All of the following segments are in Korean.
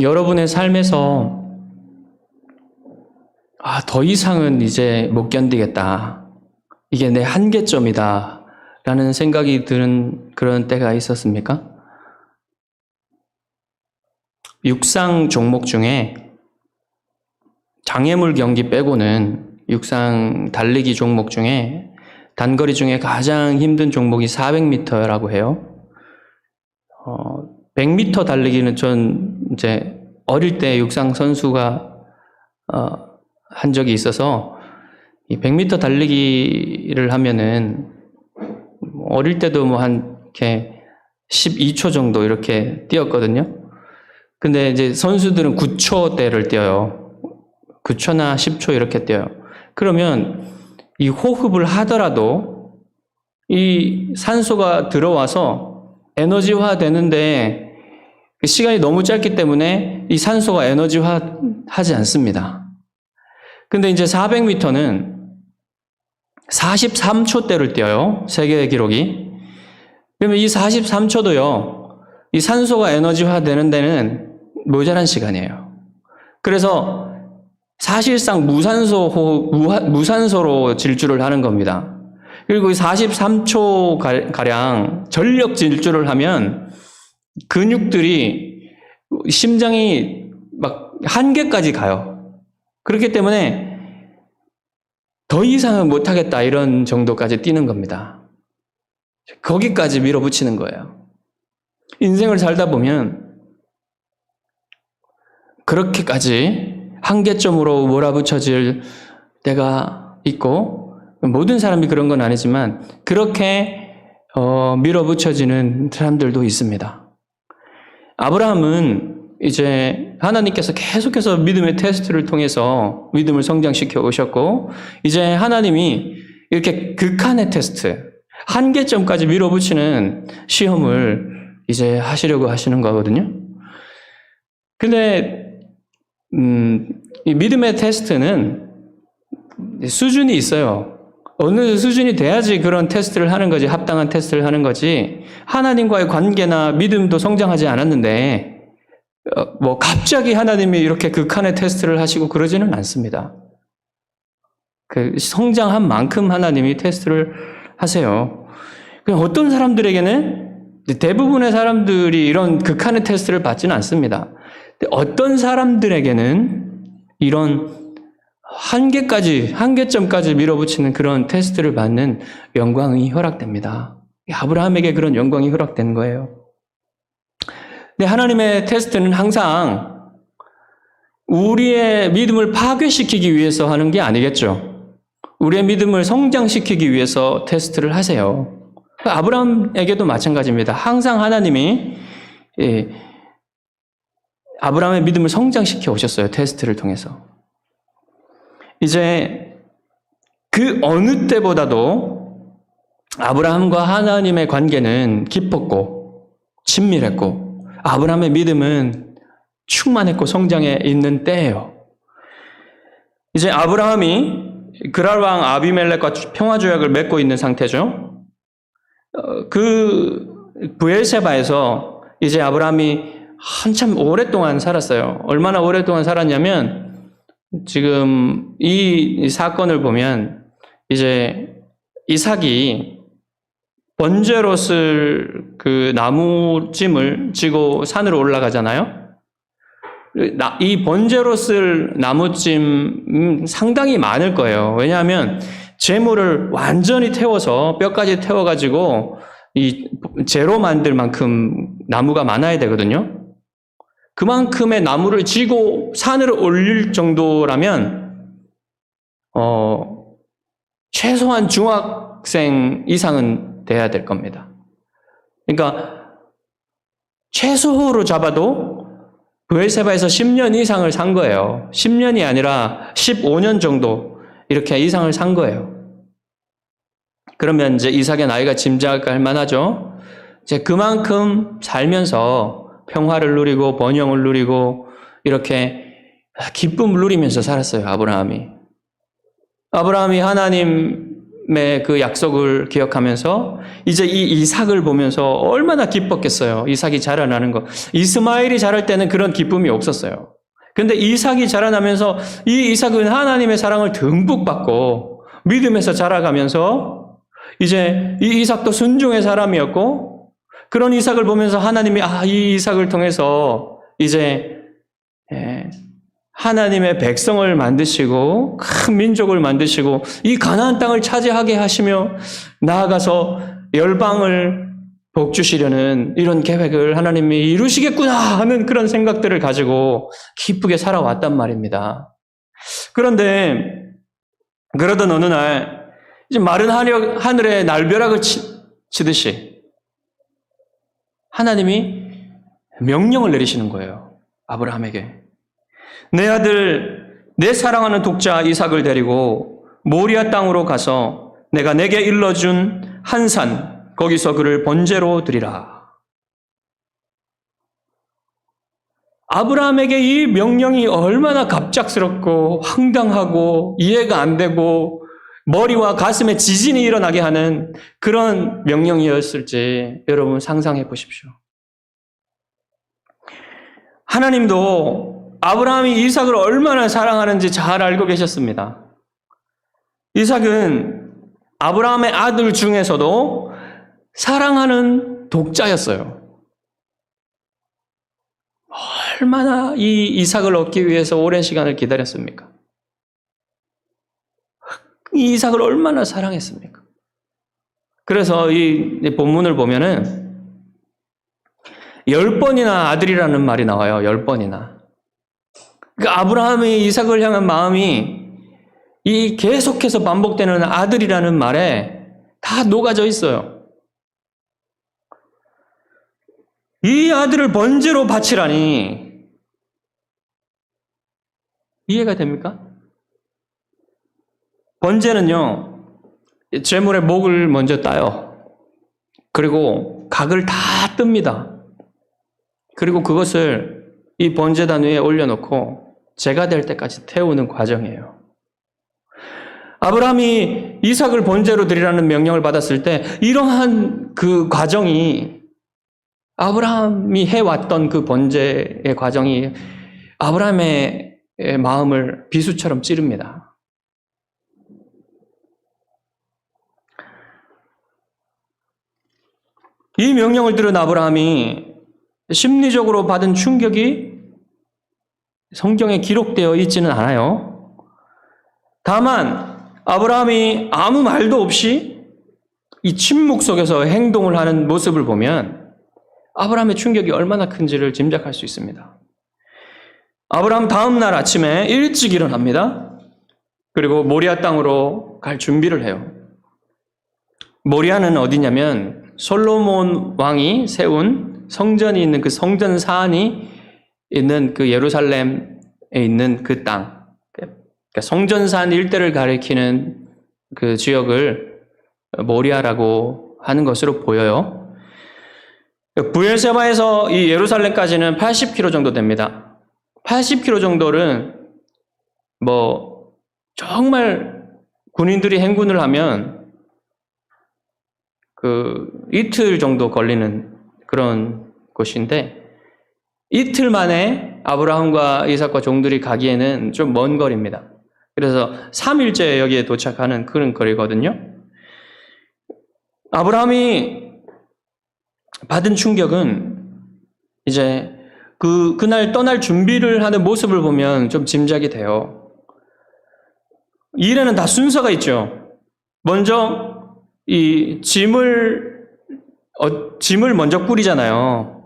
여러분의 삶에서 더 이상은 이제 못 견디겠다. 이게 내 한계점이다. 라는 생각이 드는 그런 때가 있었습니까? 육상 종목 중에 장애물 경기 빼고는 육상 달리기 종목 중에 단거리 중에 가장 힘든 종목이 400m라고 해요. 100m 달리기는 전 이제 어릴 때 육상 선수가 한 적이 있어서 이 100m 달리기를 하면은 어릴 때도 뭐 한 이렇게 12초 정도 이렇게 뛰었거든요. 근데 이제 선수들은 9초대를 뛰어요. 9초나 10초 이렇게 뛰어요. 그러면 이 호흡을 하더라도 이 산소가 들어와서 에너지화 되는데 시간이 너무 짧기 때문에 이 산소가 에너지화 하지 않습니다. 근데 이제 400m는 43초대를 뛰어요. 세계 기록이. 그러면 이 43초도요. 이 산소가 에너지화 되는 데는 모자란 시간이에요. 그래서 사실상 무산소로 질주를 하는 겁니다. 그리고 43초 가량 전력 질주를 하면 근육들이 심장이 막 한계까지 가요. 그렇기 때문에 더 이상은 못하겠다 이런 정도까지 뛰는 겁니다. 거기까지 밀어붙이는 거예요. 인생을 살다 보면 그렇게까지 한계점으로 몰아붙여질 때가 있고 모든 사람이 그런 건 아니지만 그렇게 밀어붙여지는 사람들도 있습니다. 아브라함은 이제 하나님께서 계속해서 믿음의 테스트를 통해서 믿음을 성장시켜 오셨고 이제 하나님이 이렇게 극한의 테스트, 한계점까지 밀어붙이는 시험을 이제 하시려고 하시는 거거든요. 근데 이 믿음의 테스트는 수준이 있어요. 어느 수준이 돼야지 그런 테스트를 하는 거지, 합당한 테스트를 하는 거지. 하나님과의 관계나 믿음도 성장하지 않았는데 뭐 갑자기 하나님이 이렇게 극한의 테스트를 하시고 그러지는 않습니다. 그 성장한 만큼 하나님이 테스트를 하세요. 어떤 사람들에게는 대부분의 사람들이 이런 극한의 테스트를 받지는 않습니다. 어떤 사람들에게는 이런 한계점까지 밀어붙이는 그런 테스트를 받는 영광이 허락됩니다. 아브라함에게 그런 영광이 허락된 거예요. 근데 하나님의 테스트는 항상 우리의 믿음을 파괴시키기 위해서 하는 게 아니겠죠. 우리의 믿음을 성장시키기 위해서 테스트를 하세요. 아브라함에게도 마찬가지입니다. 항상 하나님이 아브라함의 믿음을 성장시켜 오셨어요. 테스트를 통해서. 이제 그 어느 때보다도 아브라함과 하나님의 관계는 깊었고 친밀했고 아브라함의 믿음은 충만했고 성장해 있는 때예요. 이제 아브라함이 그랄 왕 아비멜렉과 평화조약을 맺고 있는 상태죠. 그 브엘세바에서 이제 아브라함이 한참 오랫동안 살았어요. 얼마나 오랫동안 살았냐면 지금 이 사건을 보면 이제 이삭이 번제롯을 그 나무찜을 지고 산으로 올라가잖아요. 이 번제롯을 나무찜 상당히 많을 거예요. 왜냐하면 재물을 완전히 태워서 뼈까지 태워가지고 이 재로 만들 만큼 나무가 많아야 되거든요. 그만큼의 나무를 지고 산으로 올릴 정도라면 최소한 중학생 이상은 돼야 될 겁니다. 그러니까 최소로 잡아도 브엘세바에서 10년 이상을 산 거예요. 10년이 아니라 15년 정도 이렇게 이상을 산 거예요. 그러면 이제 이삭의 나이가 짐작할 만하죠. 이제 그만큼 살면서 평화를 누리고 번영을 누리고 이렇게 기쁨을 누리면서 살았어요. 아브라함이 하나님 하나님의 그 약속을 기억하면서 이제 이 이삭을 보면서 얼마나 기뻤겠어요. 이삭이 자라나는 거. 이스마엘이 자랄 때는 그런 기쁨이 없었어요. 근데 이삭이 자라나면서 이 이삭은 하나님의 사랑을 듬뿍 받고 믿음에서 자라가면서 이제 이 이삭도 순종의 사람이었고 그런 이삭을 보면서 하나님이 이 이삭을 통해서 이제 하나님의 백성을 만드시고 큰 민족을 만드시고 이 가나안 땅을 차지하게 하시며 나아가서 열방을 복주시려는 이런 계획을 하나님이 이루시겠구나 하는 그런 생각들을 가지고 기쁘게 살아왔단 말입니다. 그런데 그러던 어느 날 이제 마른 하늘에 날벼락을 치듯이 하나님이 명령을 내리시는 거예요. 아브라함에게. 내 아들, 내 사랑하는 독자 이삭을 데리고 모리아 땅으로 가서 내가 내게 일러준 한 산, 거기서 그를 번제로 드리라. 아브라함에게 이 명령이 얼마나 갑작스럽고 황당하고 이해가 안 되고 머리와 가슴에 지진이 일어나게 하는 그런 명령이었을지 여러분 상상해 보십시오. 하나님도 아브라함이 이삭을 얼마나 사랑하는지 잘 알고 계셨습니다. 이삭은 아브라함의 아들 중에서도 사랑하는 독자였어요. 얼마나 이 이삭을 얻기 위해서 오랜 시간을 기다렸습니까? 이 이삭을 얼마나 사랑했습니까? 그래서 이 본문을 보면은 10번이나 아들이라는 말이 나와요. 10번이나. 그러니까 아브라함의 이삭을 향한 마음이 이 계속해서 반복되는 아들이라는 말에 다 녹아져 있어요. 이 아들을 번제로 바치라니 이해가 됩니까? 번제는요, 제물의 목을 먼저 따요. 그리고 각을 다 뜹니다. 그리고 그것을 이 번제단 위에 올려놓고 제가 될 때까지 태우는 과정이에요. 아브라함이 이삭을 번제로 드리라는 명령을 받았을 때 이러한 그 과정이 아브라함이 해왔던 그 번제의 과정이 아브라함의 마음을 비수처럼 찌릅니다. 이 명령을 들은 아브라함이 심리적으로 받은 충격이 성경에 기록되어 있지는 않아요. 다만 아브라함이 아무 말도 없이 이 침묵 속에서 행동을 하는 모습을 보면 아브라함의 충격이 얼마나 큰지를 짐작할 수 있습니다. 아브라함 다음 날 아침에 일찍 일어납니다. 그리고 모리아 땅으로 갈 준비를 해요. 모리아는 어디냐면 솔로몬 왕이 세운 성전이 있는 그 성전 사안이 있는 그 예루살렘에 있는 그 땅, 그러니까 성전산 일대를 가리키는 그 지역을 모리아라고 하는 것으로 보여요. 브엘세바에서 이 예루살렘까지는 80km 정도 됩니다. 80km 정도는 뭐 정말 군인들이 행군을 하면 그 이틀 정도 걸리는 그런 곳인데 이틀 만에 아브라함과 이삭과 종들이 가기에는 좀 먼 거리입니다. 그래서 3일째 여기에 도착하는 그런 거리거든요. 아브라함이 받은 충격은 이제 그날 떠날 준비를 하는 모습을 보면 좀 짐작이 돼요. 일에는 다 순서가 있죠. 먼저 이 짐을 먼저 꾸리잖아요.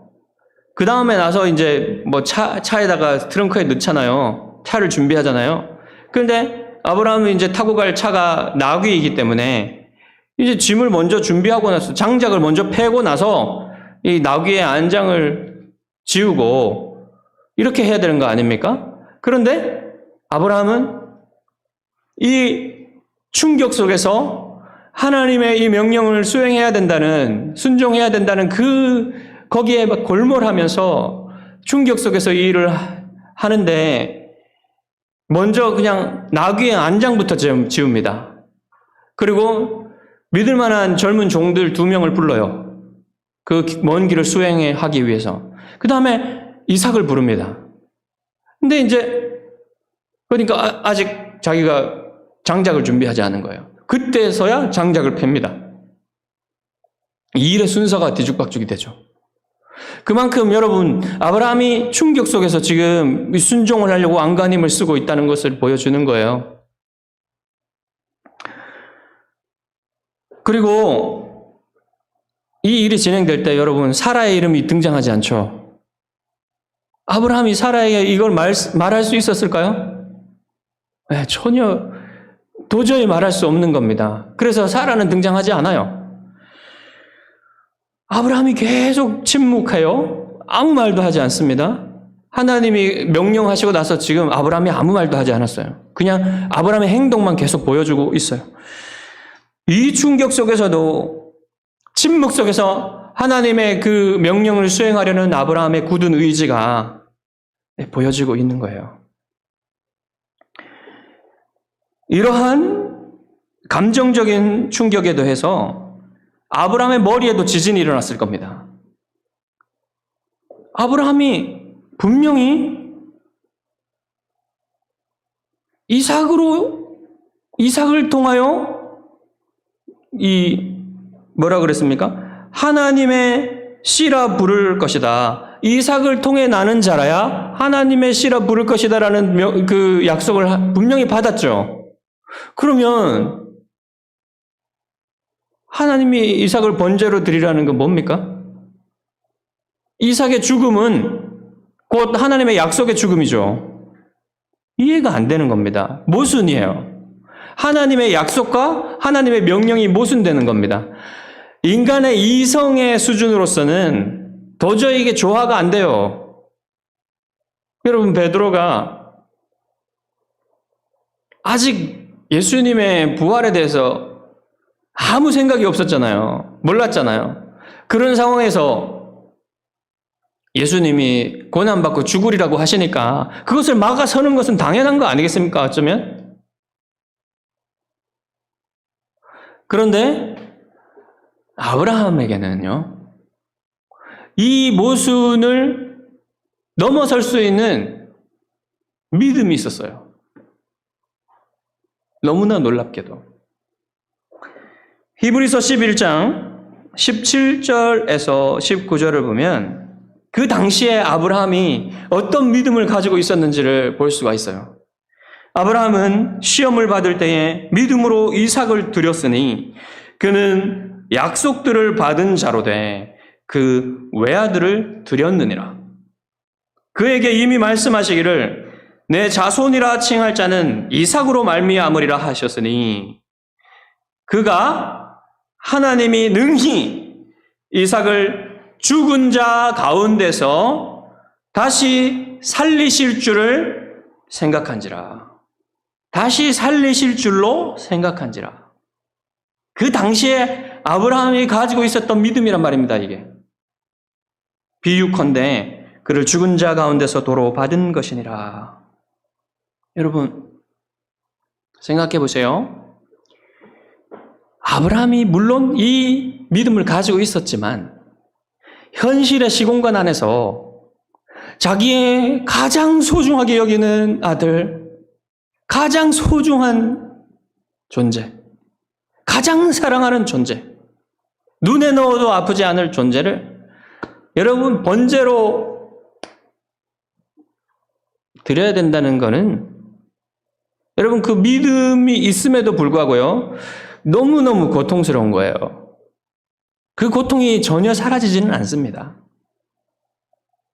그 다음에 나서 이제 뭐 차에다가 트렁크에 넣잖아요. 차를 준비하잖아요. 그런데 아브라함은 이제 타고 갈 차가 나귀이기 때문에 이제 짐을 먼저 준비하고 나서 장작을 먼저 패고 나서 이 나귀의 안장을 지우고 이렇게 해야 되는 거 아닙니까? 그런데 아브라함은 이 충격 속에서 하나님의 이 명령을 수행해야 된다는, 순종해야 된다는 거기에 막 골몰하면서 충격 속에서 이 일을 하는데 먼저 그냥 나귀의 안장부터 지웁니다. 그리고 믿을 만한 젊은 종들 2명을 불러요. 그 먼 길을 수행하기 위해서. 그 다음에 이삭을 부릅니다. 근데 이제 그러니까 아직 자기가 장작을 준비하지 않은 거예요. 그때서야 장작을 팹니다. 이 일의 순서가 뒤죽박죽이 되죠. 그만큼 여러분, 아브라함이 충격 속에서 지금 순종을 하려고 안간힘을 쓰고 있다는 것을 보여주는 거예요. 그리고 이 일이 진행될 때 여러분, 사라의 이름이 등장하지 않죠. 아브라함이 사라에게 이걸 말할 수 있었을까요? 네, 전혀 도저히 말할 수 없는 겁니다. 그래서 사라는 등장하지 않아요. 아브라함이 계속 침묵해요. 아무 말도 하지 않습니다. 하나님이 명령하시고 나서 지금 아브라함이 아무 말도 하지 않았어요. 그냥 아브라함의 행동만 계속 보여주고 있어요. 이 충격 속에서도, 침묵 속에서 하나님의 그 명령을 수행하려는 아브라함의 굳은 의지가 보여지고 있는 거예요. 이러한 감정적인 충격에 더해서 아브라함의 머리에도 지진이 일어났을 겁니다. 아브라함이 분명히 이삭을 통하여 뭐라 그랬습니까? 하나님의 씨라 부를 것이다. 이삭을 통해 나는 자라야 하나님의 씨라 부를 것이다라는 그 약속을 분명히 받았죠. 그러면 하나님이 이삭을 번제로 드리라는 건 뭡니까? 이삭의 죽음은 곧 하나님의 약속의 죽음이죠. 이해가 안 되는 겁니다. 모순이에요. 하나님의 약속과 하나님의 명령이 모순되는 겁니다. 인간의 이성의 수준으로서는 도저히 이게 조화가 안 돼요. 여러분, 베드로가 아직 예수님의 부활에 대해서 아무 생각이 없었잖아요. 몰랐잖아요. 그런 상황에서 예수님이 고난받고 죽으리라고 하시니까 그것을 막아서는 것은 당연한 거 아니겠습니까? 어쩌면? 그런데 아브라함에게는요, 이 모순을 넘어설 수 있는 믿음이 있었어요. 너무나 놀랍게도. 히브리서 11장 17절에서 19절을 보면 그 당시에 아브라함이 어떤 믿음을 가지고 있었는지를 볼 수가 있어요. 아브라함은 시험을 받을 때에 믿음으로 이삭을 드렸으니 그는 약속들을 받은 자로 돼 그 외아들을 드렸느니라. 그에게 이미 말씀하시기를 내 자손이라 칭할 자는 이삭으로 말미암으리라 하셨으니 그가 하나님이 능히 이삭을 죽은 자 가운데서 다시 살리실 줄을 생각한지라. 다시 살리실 줄로 생각한지라. 그 당시에 아브라함이 가지고 있었던 믿음이란 말입니다, 이게. 비유컨대 그를 죽은 자 가운데서 도로 받은 것이니라. 여러분, 생각해 보세요. 아브라함이 물론 이 믿음을 가지고 있었지만 현실의 시공간 안에서 자기의 가장 소중하게 여기는 아들, 가장 소중한 존재, 가장 사랑하는 존재, 눈에 넣어도 아프지 않을 존재를 여러분 번제로 드려야 된다는 것은 여러분 그 믿음이 있음에도 불구하고요, 너무너무 고통스러운 거예요. 그 고통이 전혀 사라지지는 않습니다.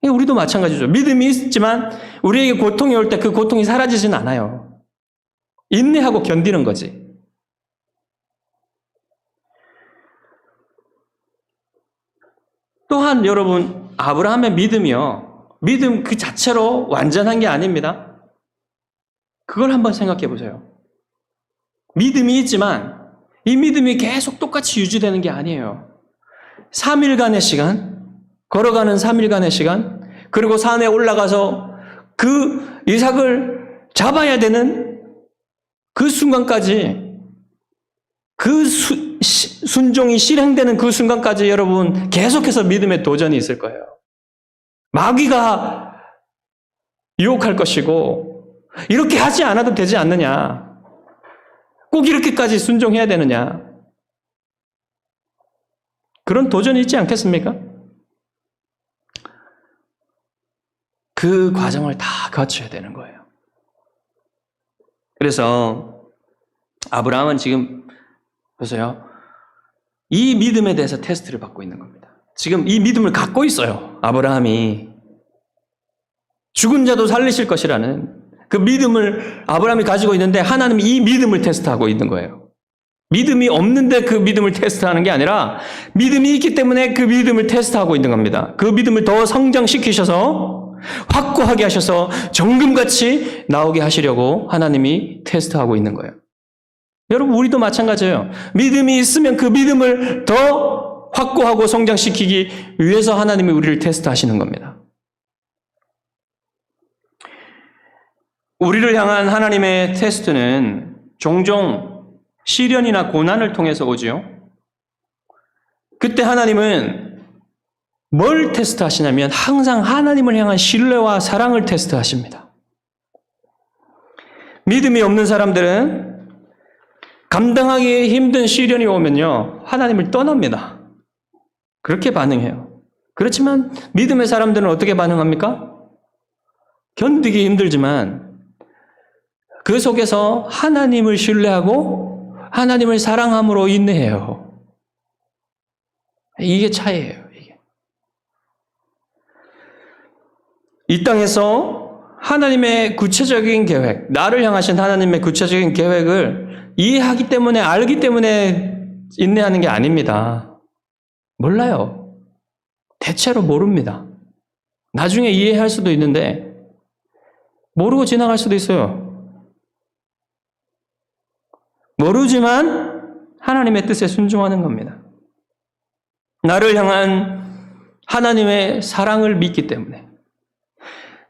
우리도 마찬가지죠. 믿음이 있지만 우리에게 고통이 올 때 그 고통이 사라지지는 않아요. 인내하고 견디는 거지. 또한 여러분, 아브라함의 믿음이요, 믿음 그 자체로 완전한 게 아닙니다. 그걸 한번 생각해 보세요. 믿음이 있지만 이 믿음이 계속 똑같이 유지되는 게 아니에요. 3일간의 시간, 걸어가는 3일간의 시간, 그리고 산에 올라가서 그 이삭을 잡아야 되는 그 순간까지 그 순종이 실행되는 그 순간까지 여러분 계속해서 믿음의 도전이 있을 거예요. 마귀가 유혹할 것이고 이렇게 하지 않아도 되지 않느냐. 꼭 이렇게까지 순종해야 되느냐. 그런 도전이 있지 않겠습니까? 그 과정을 다 거쳐야 되는 거예요. 그래서 아브라함은 지금 보세요. 이 믿음에 대해서 테스트를 받고 있는 겁니다. 지금 이 믿음을 갖고 있어요. 아브라함이. 죽은 자도 살리실 것이라는 그 믿음을 아브라함이 가지고 있는데 하나님이 이 믿음을 테스트하고 있는 거예요. 믿음이 없는데 그 믿음을 테스트하는 게 아니라 믿음이 있기 때문에 그 믿음을 테스트하고 있는 겁니다. 그 믿음을 더 성장시키셔서 확고하게 하셔서 정금같이 나오게 하시려고 하나님이 테스트하고 있는 거예요. 여러분 우리도 마찬가지예요. 믿음이 있으면 그 믿음을 더 확고하고 성장시키기 위해서 하나님이 우리를 테스트하시는 겁니다. 우리를 향한 하나님의 테스트는 종종 시련이나 고난을 통해서 오지요. 그때 하나님은 뭘 테스트하시냐면 항상 하나님을 향한 신뢰와 사랑을 테스트하십니다. 믿음이 없는 사람들은 감당하기 힘든 시련이 오면요, 하나님을 떠납니다. 그렇게 반응해요. 그렇지만 믿음의 사람들은 어떻게 반응합니까? 견디기 힘들지만 그 속에서 하나님을 신뢰하고 하나님을 사랑함으로 인내해요. 이게 차이예요. 이 땅에서 하나님의 구체적인 계획, 나를 향하신 하나님의 구체적인 계획을 이해하기 때문에, 알기 때문에 인내하는 게 아닙니다. 몰라요. 대체로 모릅니다. 나중에 이해할 수도 있는데 모르고 지나갈 수도 있어요. 모르지만 하나님의 뜻에 순종하는 겁니다. 나를 향한 하나님의 사랑을 믿기 때문에,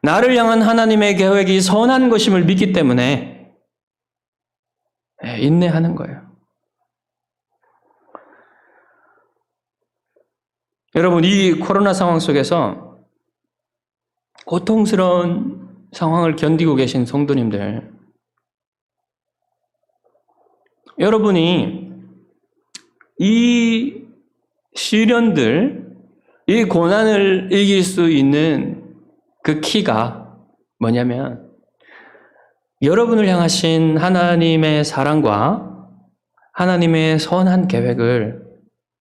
나를 향한 하나님의 계획이 선한 것임을 믿기 때문에 인내하는 거예요. 여러분, 이 코로나 상황 속에서 고통스러운 상황을 견디고 계신 성도님들, 여러분이 이 시련들, 이 고난을 이길 수 있는 그 키가 뭐냐면 여러분을 향하신 하나님의 사랑과 하나님의 선한 계획을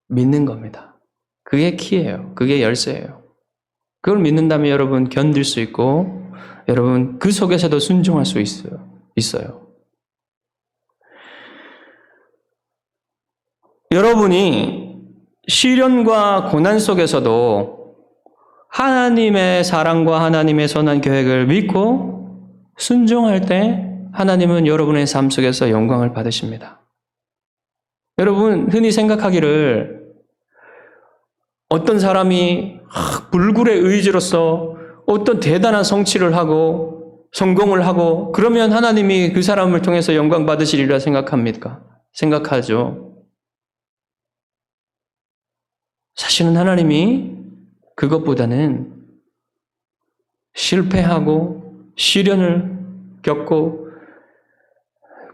믿는 겁니다. 그게 키예요. 그게 열쇠예요. 그걸 믿는다면 여러분 견딜 수 있고 여러분 그 속에서도 순종할 수 있어요. 여러분이 시련과 고난 속에서도 하나님의 사랑과 하나님의 선한 계획을 믿고 순종할 때 하나님은 여러분의 삶 속에서 영광을 받으십니다. 여러분 흔히 생각하기를 어떤 사람이 불굴의 의지로서 어떤 대단한 성취를 하고 성공을 하고 그러면 하나님이 그 사람을 통해서 영광 받으시리라 생각합니까? 생각하죠. 사실은 하나님이 그것보다는 실패하고 시련을 겪고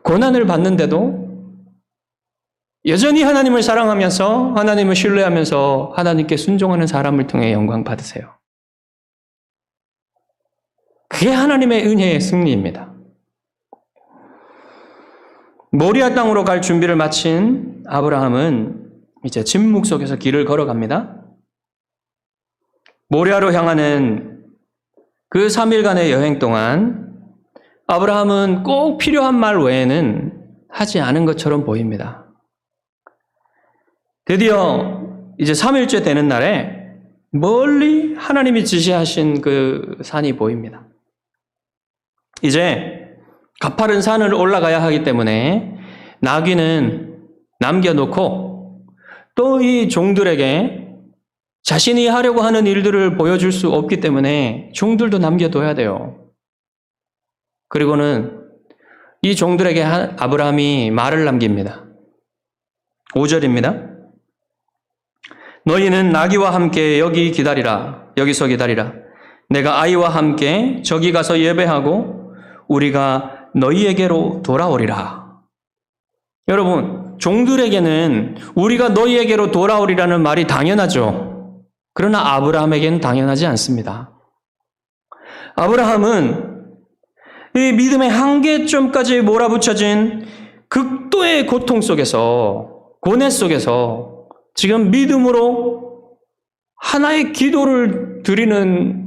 고난을 받는데도 여전히 하나님을 사랑하면서 하나님을 신뢰하면서 하나님께 순종하는 사람을 통해 영광 받으세요. 그게 하나님의 은혜의 승리입니다. 모리아 땅으로 갈 준비를 마친 아브라함은 이제 침묵 속에서 길을 걸어갑니다. 모리아로 향하는 그 3일간의 여행 동안 아브라함은 꼭 필요한 말 외에는 하지 않은 것처럼 보입니다. 드디어 이제 3일째 되는 날에 멀리 하나님이 지시하신 그 산이 보입니다. 이제 가파른 산을 올라가야 하기 때문에 나귀는 남겨놓고 또 이 종들에게 자신이 하려고 하는 일들을 보여줄 수 없기 때문에 종들도 남겨둬야 돼요. 그리고는 이 종들에게 아브라함이 말을 남깁니다. 5절입니다. 너희는 나귀와 함께 여기서 기다리라. 내가 아이와 함께 저기 가서 예배하고 우리가 너희에게로 돌아오리라. 여러분, 종들에게는 우리가 너희에게로 돌아오리라는 말이 당연하죠. 그러나 아브라함에게는 당연하지 않습니다. 아브라함은 이 믿음의 한계점까지 몰아붙여진 극도의 고통 속에서, 고뇌 속에서 지금 믿음으로 하나의 기도를 드리는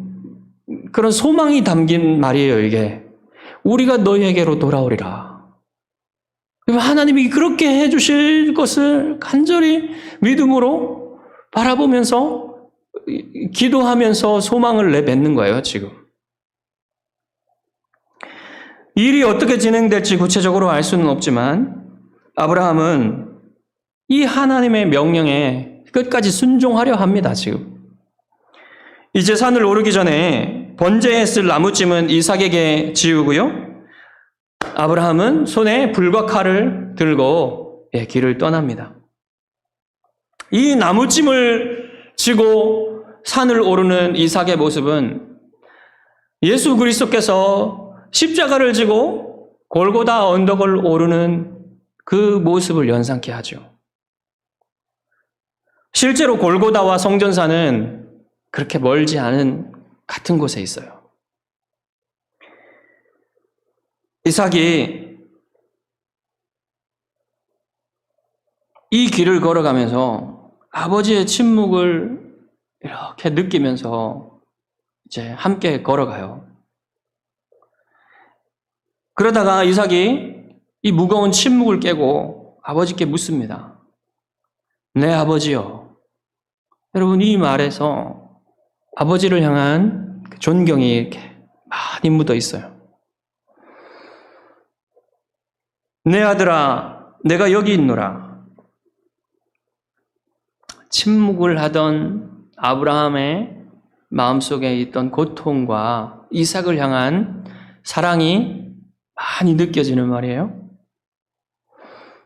그런 소망이 담긴 말이에요, 이게. 우리가 너희에게로 돌아오리라. 하나님이 그렇게 해주실 것을 간절히 믿음으로 바라보면서 기도하면서 소망을 내뱉는 거예요, 지금. 일이 어떻게 진행될지 구체적으로 알 수는 없지만 아브라함은 이 하나님의 명령에 끝까지 순종하려 합니다, 지금. 이제 산을 오르기 전에 번제에 쓸 나무찜은 이삭에게 지우고요. 아브라함은 손에 불과 칼을 들고 길을 떠납니다. 이 나무찜을 지고 산을 오르는 이삭의 모습은 예수 그리스도께서 십자가를 지고 골고다 언덕을 오르는 그 모습을 연상케 하죠. 실제로 골고다와 성전산은 그렇게 멀지 않은 같은 곳에 있어요. 이삭이 이 길을 걸어가면서 아버지의 침묵을 이렇게 느끼면서 이제 함께 걸어가요. 그러다가 이삭이 이 무거운 침묵을 깨고 아버지께 묻습니다. 네, 아버지요. 여러분, 이 말에서 아버지를 향한 존경이 이렇게 많이 묻어 있어요. 내 아들아, 내가 여기 있노라. 침묵을 하던 아브라함의 마음속에 있던 고통과 이삭을 향한 사랑이 많이 느껴지는 말이에요.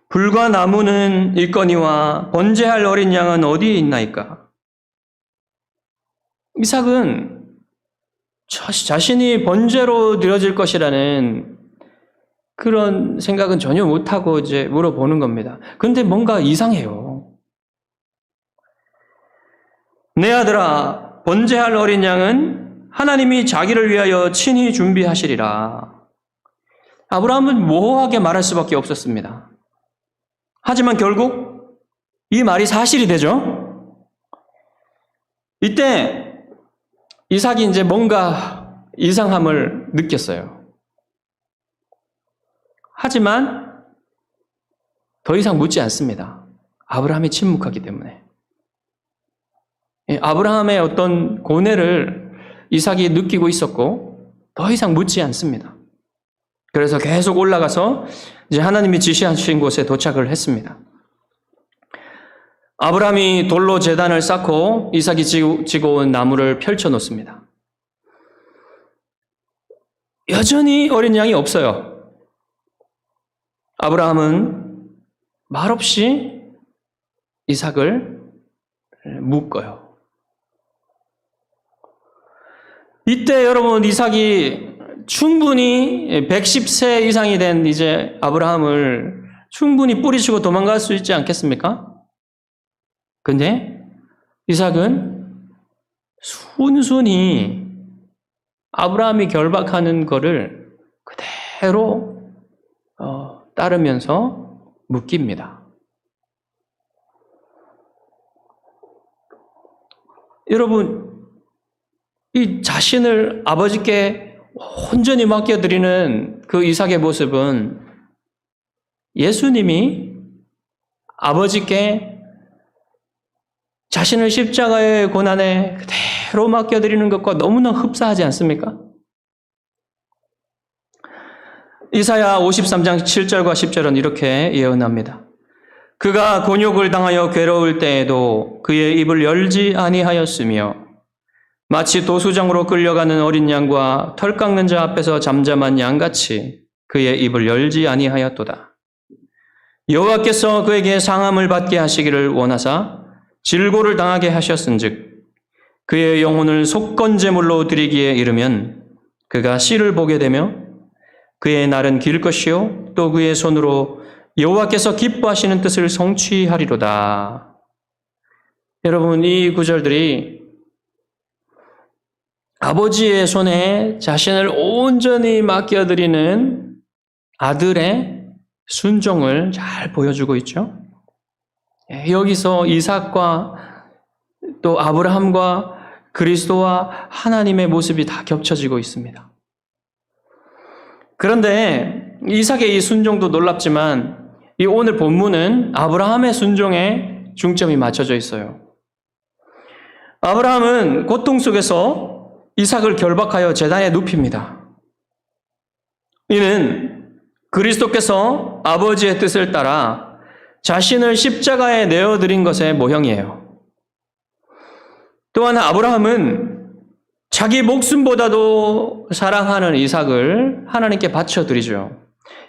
불과 나무는 있거니와 번제할 어린 양은 어디에 있나이까? 이삭은 자신이 번제로 드려질 것이라는 그런 생각은 전혀 못하고 이제 물어보는 겁니다. 그런데 뭔가 이상해요. 내 아들아, 번제할 어린 양은 하나님이 자기를 위하여 친히 준비하시리라. 아브라함은 모호하게 말할 수밖에 없었습니다. 하지만 결국 이 말이 사실이 되죠. 이때 이삭이 이제 뭔가 이상함을 느꼈어요. 하지만 더 이상 묻지 않습니다. 아브라함이 침묵하기 때문에. 아브라함의 어떤 고뇌를 이삭이 느끼고 있었고 더 이상 묻지 않습니다. 그래서 계속 올라가서 이제 하나님이 지시하신 곳에 도착을 했습니다. 아브라함이 돌로 제단을 쌓고 이삭이 지고 온 나무를 펼쳐 놓습니다. 여전히 어린 양이 없어요. 아브라함은 말없이 이삭을 묶어요. 이때 여러분, 이삭이 충분히 110세 이상이 된 이제 아브라함을 충분히 뿌리치고 도망갈 수 있지 않겠습니까? 근데 이삭은 순순히 아브라함이 결박하는 거를 그대로 따르면서 묶입니다. 여러분, 이 자신을 아버지께 온전히 맡겨드리는 그 이삭의 모습은 예수님이 아버지께 자신을 십자가의 고난에 그대로 맡겨드리는 것과 너무나 흡사하지 않습니까? 이사야 53장 7절과 10절은 이렇게 예언합니다. 그가 곤욕을 당하여 괴로울 때에도 그의 입을 열지 아니하였으며 마치 도수장으로 끌려가는 어린 양과 털 깎는 자 앞에서 잠잠한 양같이 그의 입을 열지 아니하였도다. 여호와께서 그에게 상함을 받게 하시기를 원하사 질고를 당하게 하셨은즉 그의 영혼을 속건제물로 드리기에 이르면 그가 씨를 보게 되며 그의 날은 길 것이요 또 그의 손으로 여호와께서 기뻐하시는 뜻을 성취하리로다. 여러분, 이 구절들이 아버지의 손에 자신을 온전히 맡겨드리는 아들의 순종을 잘 보여주고 있죠. 여기서 이삭과 또 아브라함과 그리스도와 하나님의 모습이 다 겹쳐지고 있습니다. 그런데 이삭의 이 순종도 놀랍지만 이 오늘 본문은 아브라함의 순종에 중점이 맞춰져 있어요. 아브라함은 고통 속에서 이삭을 결박하여 제단에 눕힙니다. 이는 그리스도께서 아버지의 뜻을 따라 자신을 십자가에 내어드린 것의 모형이에요. 또한 아브라함은 자기 목숨보다도 사랑하는 이삭을 하나님께 바쳐드리죠.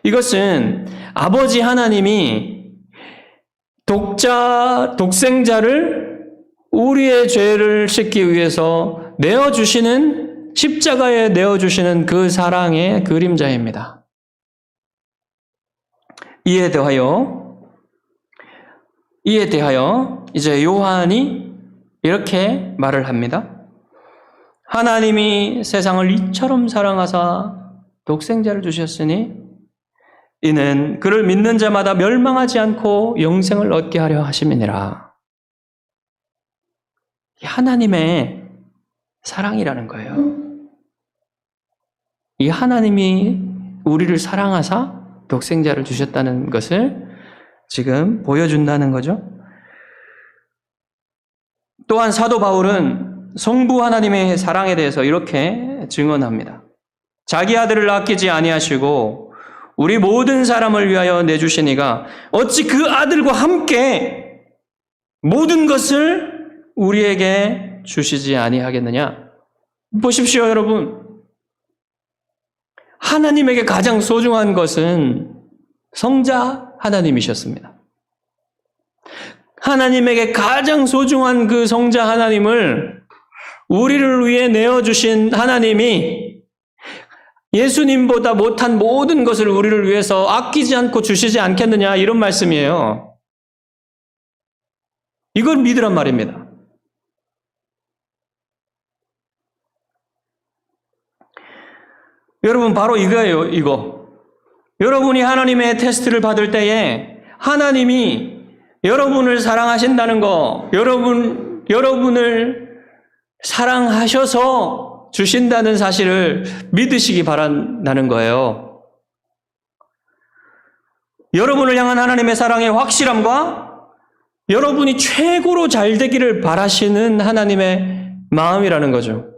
이것은 아버지 하나님이 독생자를 우리의 죄를 씻기 위해서 내어주시는, 십자가에 내어주시는 그 사랑의 그림자입니다. 이에 대하여 이제 요한이 이렇게 말을 합니다. 하나님이 세상을 이처럼 사랑하사 독생자를 주셨으니 이는 그를 믿는 자마다 멸망하지 않고 영생을 얻게 하려 하심이니라. 하나님의 사랑이라는 거예요. 이 하나님이 우리를 사랑하사 독생자를 주셨다는 것을 지금 보여준다는 거죠. 또한 사도 바울은 성부 하나님의 사랑에 대해서 이렇게 증언합니다. 자기 아들을 아끼지 아니하시고 우리 모든 사람을 위하여 내주시니가 어찌 그 아들과 함께 모든 것을 우리에게 주시지 아니하겠느냐. 보십시오, 여러분. 하나님에게 가장 소중한 것은 성자 하나님이셨습니다. 하나님에게 가장 소중한 그 성자 하나님을 우리를 위해 내어주신 하나님이 예수님보다 못한 모든 것을 우리를 위해서 아끼지 않고 주시지 않겠느냐, 이런 말씀이에요. 이걸 믿으란 말입니다. 여러분, 바로 이거예요, 이거. 여러분이 하나님의 테스트를 받을 때에 하나님이 여러분을 사랑하신다는 거, 여러분을 사랑하셔서 주신다는 사실을 믿으시기 바란다는 거예요. 여러분을 향한 하나님의 사랑의 확실함과 여러분이 최고로 잘 되기를 바라시는 하나님의 마음이라는 거죠.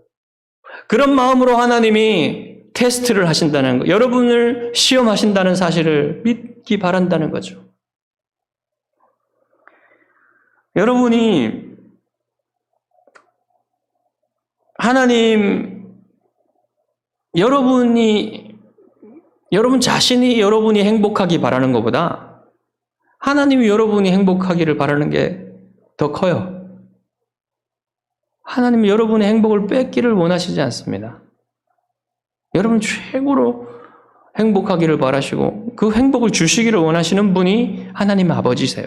그런 마음으로 하나님이 테스트를 하신다는 거, 여러분을 시험하신다는 사실을 믿기 바란다는 거죠. 여러분 자신이 여러분이 행복하기 바라는 것보다 하나님이 여러분이 행복하기를 바라는 게 더 커요. 하나님이 여러분의 행복을 뺏기를 원하시지 않습니다. 여러분 최고로 행복하기를 바라시고 그 행복을 주시기를 원하시는 분이 하나님 아버지세요.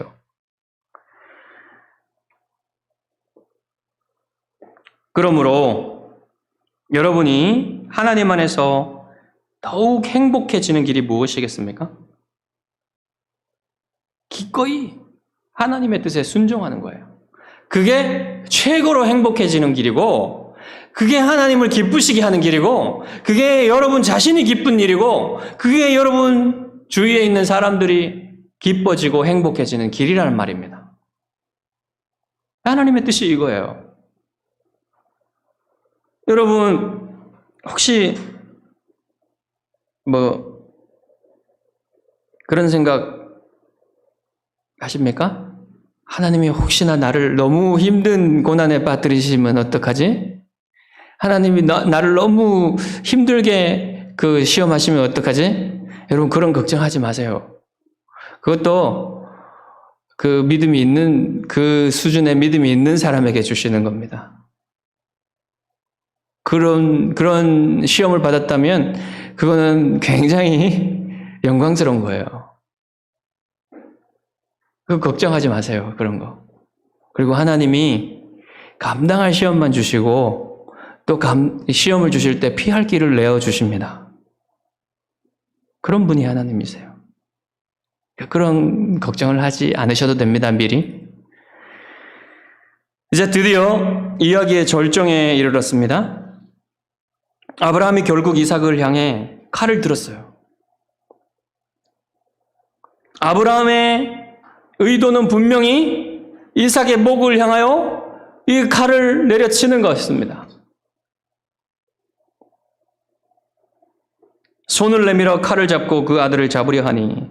그러므로 여러분이 하나님 안에서 더욱 행복해지는 길이 무엇이겠습니까? 기꺼이 하나님의 뜻에 순종하는 거예요. 그게 최고로 행복해지는 길이고, 그게 하나님을 기쁘시게 하는 길이고, 그게 여러분 자신이 기쁜 일이고, 그게 여러분 주위에 있는 사람들이 기뻐지고 행복해지는 길이라는 말입니다. 하나님의 뜻이 이거예요. 여러분 혹시 그런 생각 하십니까? 하나님이 혹시나 나를 너무 힘든 고난에 빠뜨리시면 어떡하지? 하나님이 나를 너무 힘들게 시험하시면 어떡하지? 여러분 그런 걱정하지 마세요. 그것도 그 믿음이 있는, 그 수준의 믿음이 있는 사람에게 주시는 겁니다. 그런 시험을 받았다면 그거는 굉장히 영광스러운 거예요. 그거 걱정하지 마세요. 그런 거. 그리고 하나님이 감당할 시험만 주시고 또 시험을 주실 때 피할 길을 내어 주십니다. 그런 분이 하나님이세요. 그런 걱정을 하지 않으셔도 됩니다. 미리. 이제 드디어 이야기의 절정에 이르렀습니다. 아브라함이 결국 이삭을 향해 칼을 들었어요. 아브라함의 의도는 분명히 이삭의 목을 향하여 이 칼을 내려치는 것입니다. 손을 내밀어 칼을 잡고 그 아들을 잡으려 하니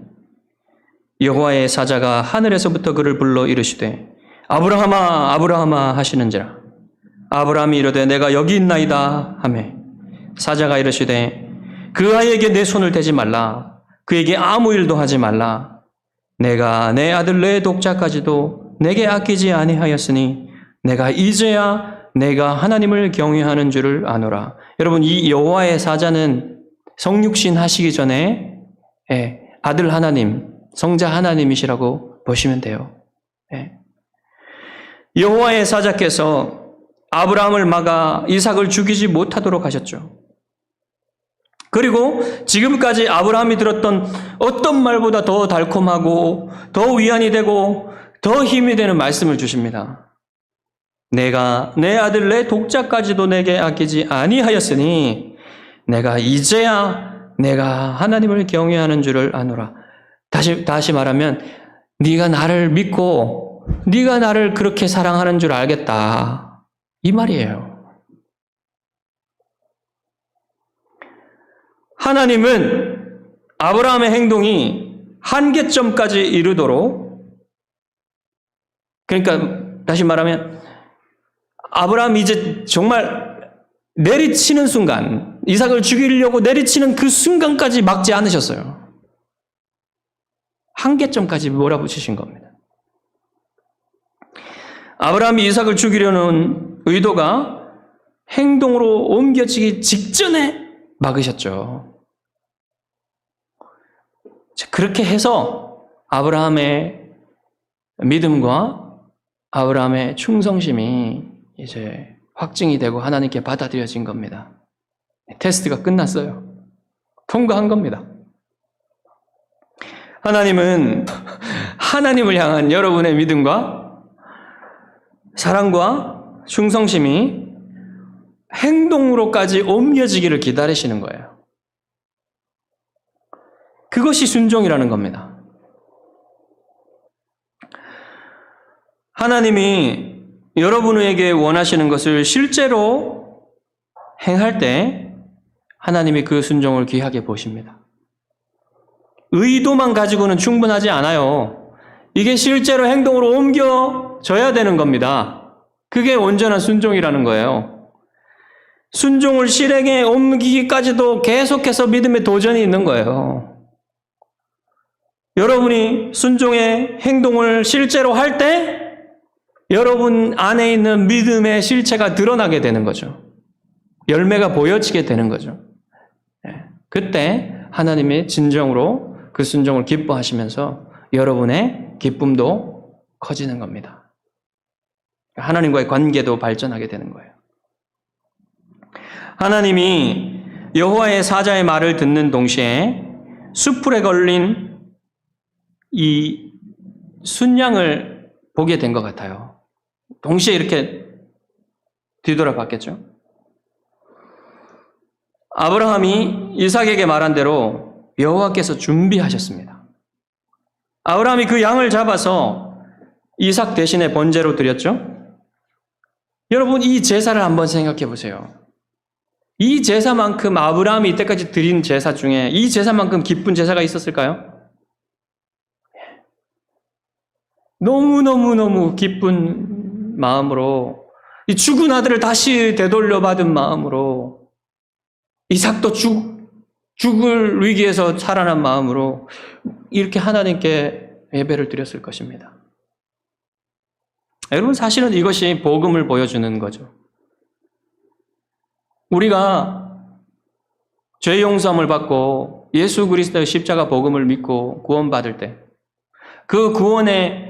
여호와의 사자가 하늘에서부터 그를 불러 이르시되 아브라함아 아브라함아 하시는지라. 아브라함이 이르되 내가 여기 있나이다 하매 사자가 이르시되 그 아이에게 내 손을 대지 말라. 그에게 아무 일도 하지 말라. 내가 내 아들 내 독자까지도 내게 아끼지 아니하였으니 내가 이제야 내가 하나님을 경외하는 줄을 아노라. 여러분, 이 여호와의 사자는 성육신 하시기 전에 아들 하나님, 성자 하나님이시라고 보시면 돼요. 여호와의 사자께서 아브라함을 막아 이삭을 죽이지 못하도록 하셨죠. 그리고 지금까지 아브라함이 들었던 어떤 말보다 더 달콤하고 더 위안이 되고 더 힘이 되는 말씀을 주십니다. 내가 내 아들 내 독자까지도 내게 아끼지 아니하였으니 내가 이제야 내가 하나님을 경외하는 줄을 아노라. 다시 말하면 네가 나를 믿고 네가 나를 그렇게 사랑하는 줄 알겠다. 이 말이에요. 하나님은 아브라함의 행동이 한계점까지 이르도록, 그러니까 다시 말하면 아브라함이 이제 정말 내리치는 순간, 이삭을 죽이려고 내리치는 그 순간까지 막지 않으셨어요. 한계점까지 몰아붙이신 겁니다. 아브라함이 이삭을 죽이려는 의도가 행동으로 옮겨지기 직전에 막으셨죠. 그렇게 해서 아브라함의 믿음과 아브라함의 충성심이 이제 확증이 되고 하나님께 받아들여진 겁니다. 테스트가 끝났어요. 통과한 겁니다. 하나님은 하나님을 향한 여러분의 믿음과 사랑과 충성심이 행동으로까지 옮겨지기를 기다리시는 거예요. 그것이 순종이라는 겁니다. 하나님이 여러분에게 원하시는 것을 실제로 행할 때 하나님이 그 순종을 귀하게 보십니다. 의도만 가지고는 충분하지 않아요. 이게 실제로 행동으로 옮겨져야 되는 겁니다. 그게 온전한 순종이라는 거예요. 순종을 실행에 옮기기까지도 계속해서 믿음의 도전이 있는 거예요. 여러분이 순종의 행동을 실제로 할 때 여러분 안에 있는 믿음의 실체가 드러나게 되는 거죠. 열매가 보여지게 되는 거죠. 그때 하나님이 진정으로 그 순종을 기뻐하시면서 여러분의 기쁨도 커지는 겁니다. 하나님과의 관계도 발전하게 되는 거예요. 하나님이 여호와의 사자의 말을 듣는 동시에 수풀에 걸린 이 순양을 보게 된 것 같아요. 동시에 이렇게 뒤돌아봤겠죠. 아브라함이 이삭에게 말한 대로 여호와께서 준비하셨습니다. 아브라함이 그 양을 잡아서 이삭 대신에 번제로 드렸죠. 여러분, 이 제사를 한번 생각해 보세요. 이 제사만큼 아브라함이 이때까지 드린 제사 중에 이 제사만큼 기쁜 제사가 있었을까요? 너무너무 기쁜 마음으로, 이 죽은 아들을 다시 되돌려 받은 마음으로, 이삭도 죽을 위기에서 살아난 마음으로 이렇게 하나님께 예배를 드렸을 것입니다. 여러분, 사실은 이것이 복음을 보여주는 거죠. 우리가 죄 용서함을 받고 예수 그리스도의 십자가 복음을 믿고 구원받을 때, 그 구원의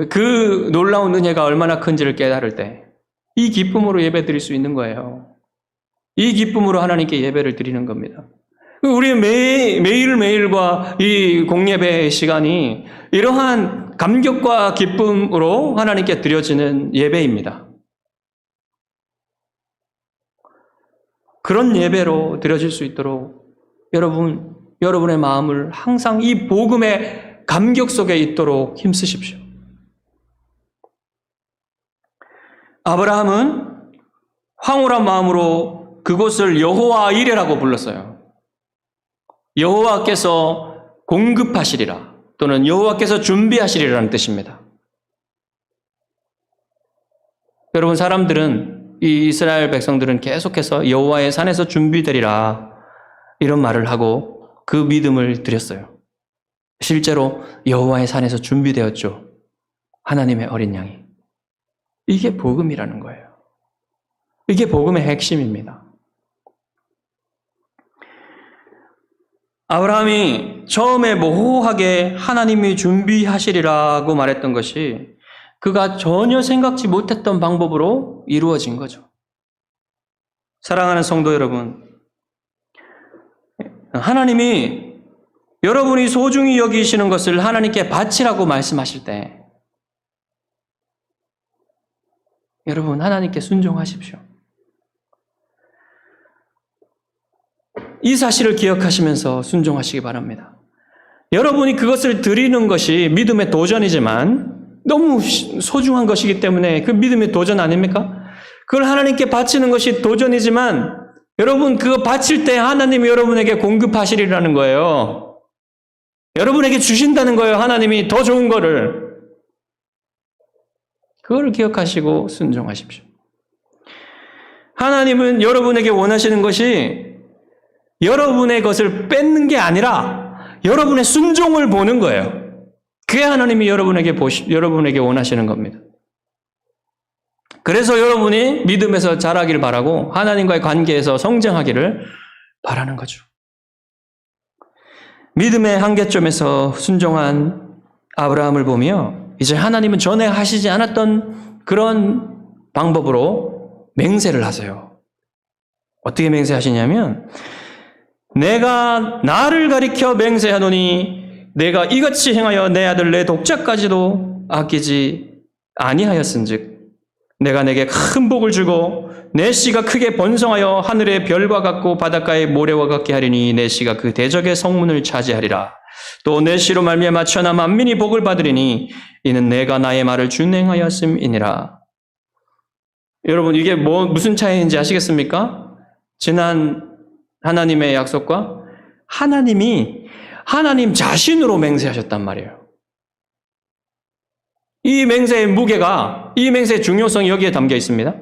그 놀라운 은혜가 얼마나 큰지를 깨달을 때, 이 기쁨으로 예배 드릴 수 있는 거예요. 이 기쁨으로 하나님께 예배를 드리는 겁니다. 우리 매일매일과 이 공예배 시간이 이러한 감격과 기쁨으로 하나님께 드려지는 예배입니다. 그런 예배로 드려질 수 있도록 여러분의 마음을 항상 이 복음의 감격 속에 있도록 힘쓰십시오. 아브라함은 황홀한 마음으로 그곳을 여호와 이레라고 불렀어요. 여호와께서 공급하시리라, 또는 여호와께서 준비하시리라는 뜻입니다. 여러분, 사람들은, 이 이스라엘 백성들은 계속해서 여호와의 산에서 준비되리라 이런 말을 하고 그 믿음을 드렸어요. 실제로 여호와의 산에서 준비되었죠. 하나님의 어린 양이. 이게 복음이라는 거예요. 이게 복음의 핵심입니다. 아브라함이 처음에 모호하게 하나님이 준비하시리라고 말했던 것이 그가 전혀 생각지 못했던 방법으로 이루어진 거죠. 사랑하는 성도 여러분, 하나님이 여러분이 소중히 여기시는 것을 하나님께 바치라고 말씀하실 때, 여러분 하나님께 순종하십시오. 이 사실을 기억하시면서 순종하시기 바랍니다. 여러분이 그것을 드리는 것이 믿음의 도전이지만 너무 소중한 것이기 때문에 그 믿음의 도전 아닙니까? 그걸 하나님께 바치는 것이 도전이지만 여러분 그거 바칠 때 하나님이 여러분에게 공급하시리라는 거예요. 여러분에게 주신다는 거예요. 하나님이 더 좋은 거를. 그걸 기억하시고 순종하십시오. 하나님은 여러분에게 원하시는 것이 여러분의 것을 뺏는 게 아니라 여러분의 순종을 보는 거예요. 그게 하나님이 여러분에게 원하시는 겁니다. 그래서 여러분이 믿음에서 자라길 바라고 하나님과의 관계에서 성장하기를 바라는 거죠. 믿음의 한계점에서 순종한 아브라함을 보며 이제 하나님은 전에 하시지 않았던 그런 방법으로 맹세를 하세요. 어떻게 맹세하시냐면 내가 나를 가리켜 맹세하노니 내가 이같이 행하여 내 아들 내 독자까지도 아끼지 아니하였은즉 내가 내게 큰 복을 주고 내 씨가 크게 번성하여 하늘의 별과 같고 바닷가의 모래와 같게 하리니 내 씨가 그 대적의 성문을 차지하리라. 또 내 씨로 말미암아 천하 만민이 복을 받으리니 이는 내가 나의 말을 준행하였음이니라. 여러분 이게 무슨 차이인지 아시겠습니까? 지난 하나님의 약속과 하나님이 하나님 자신으로 맹세하셨단 말이에요. 이 맹세의 무게가, 이 맹세의 중요성이 여기에 담겨 있습니다.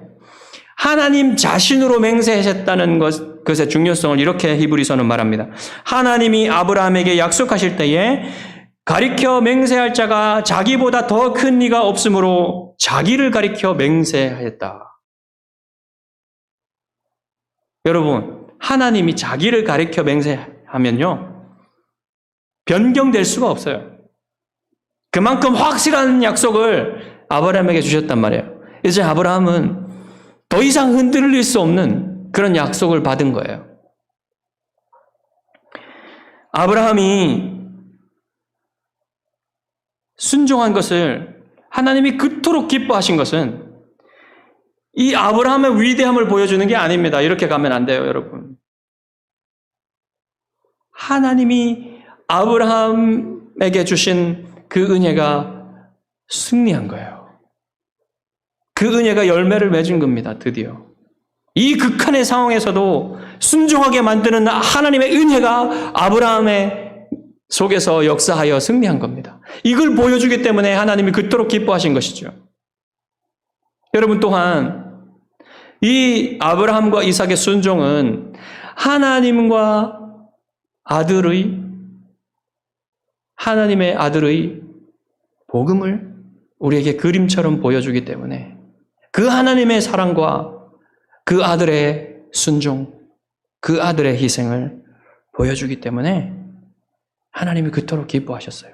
하나님 자신으로 맹세하셨다는 것의 중요성을 이렇게 히브리서는 말합니다. 하나님이 아브라함에게 약속하실 때에 가리켜 맹세할 자가 자기보다 더 큰 이가 없으므로 자기를 가리켜 맹세하였다. 여러분, 하나님이 자기를 가리켜 맹세하면요, 변경될 수가 없어요. 그만큼 확실한 약속을 아브라함에게 주셨단 말이에요. 이제 아브라함은 더 이상 흔들릴 수 없는 그런 약속을 받은 거예요. 아브라함이 순종한 것을 하나님이 그토록 기뻐하신 것은 이 아브라함의 위대함을 보여주는 게 아닙니다. 이렇게 가면 안 돼요, 여러분. 하나님이 아브라함에게 주신 그 은혜가 승리한 거예요. 그 은혜가 열매를 맺은 겁니다. 드디어. 이 극한의 상황에서도 순종하게 만드는 하나님의 은혜가 아브라함의 속에서 역사하여 승리한 겁니다. 이걸 보여주기 때문에 하나님이 그토록 기뻐하신 것이죠. 여러분 또한 이 아브라함과 이삭의 순종은 하나님과 하나님의 아들의 복음을 우리에게 그림처럼 보여주기 때문에 그 하나님의 사랑과 그 아들의 순종, 그 아들의 희생을 보여주기 때문에 하나님이 그토록 기뻐하셨어요.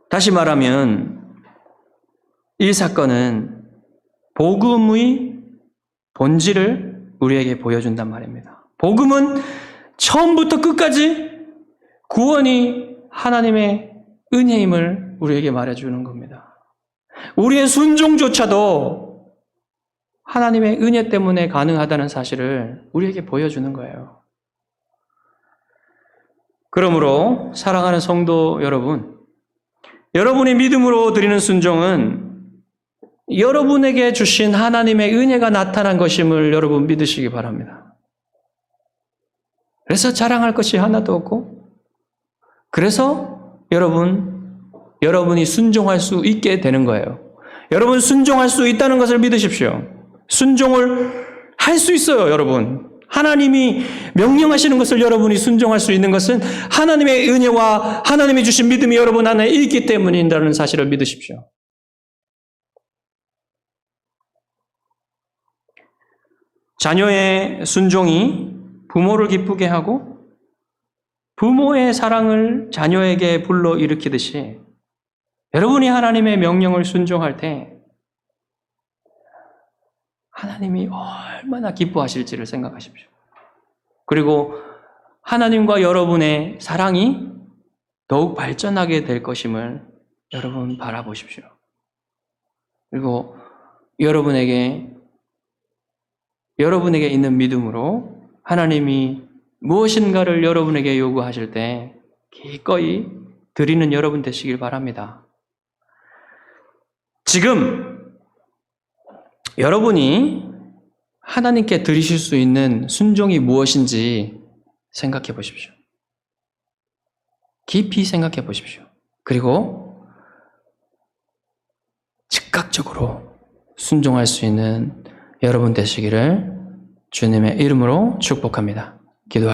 다시 말하면 이 사건은 복음의 본질을 우리에게 보여준단 말입니다. 복음은 처음부터 끝까지 구원이 하나님의 은혜임을 우리에게 말해주는 겁니다. 우리의 순종조차도 하나님의 은혜 때문에 가능하다는 사실을 우리에게 보여주는 거예요. 그러므로 사랑하는 성도 여러분, 여러분이 믿음으로 드리는 순종은 여러분에게 주신 하나님의 은혜가 나타난 것임을 여러분 믿으시기 바랍니다. 그래서 자랑할 것이 하나도 없고, 그래서 여러분이 순종할 수 있게 되는 거예요. 여러분 순종할 수 있다는 것을 믿으십시오. 순종을 할 수 있어요, 여러분. 하나님이 명령하시는 것을 여러분이 순종할 수 있는 것은 하나님의 은혜와 하나님이 주신 믿음이 여러분 안에 있기 때문이라는 사실을 믿으십시오. 자녀의 순종이 부모를 기쁘게 하고 부모의 사랑을 자녀에게 불러일으키듯이 여러분이 하나님의 명령을 순종할 때 하나님이 얼마나 기뻐하실지를 생각하십시오. 그리고 하나님과 여러분의 사랑이 더욱 발전하게 될 것임을 여러분 바라보십시오. 그리고 여러분에게 있는 믿음으로 하나님이 무엇인가를 여러분에게 요구하실 때 기꺼이 드리는 여러분 되시길 바랍니다. 지금 여러분이 하나님께 드리실 수 있는 순종이 무엇인지 생각해 보십시오. 깊이 생각해 보십시오. 그리고 즉각적으로 순종할 수 있는 여러분 되시기를 주님의 이름으로 축복합니다. 기도하겠습니다.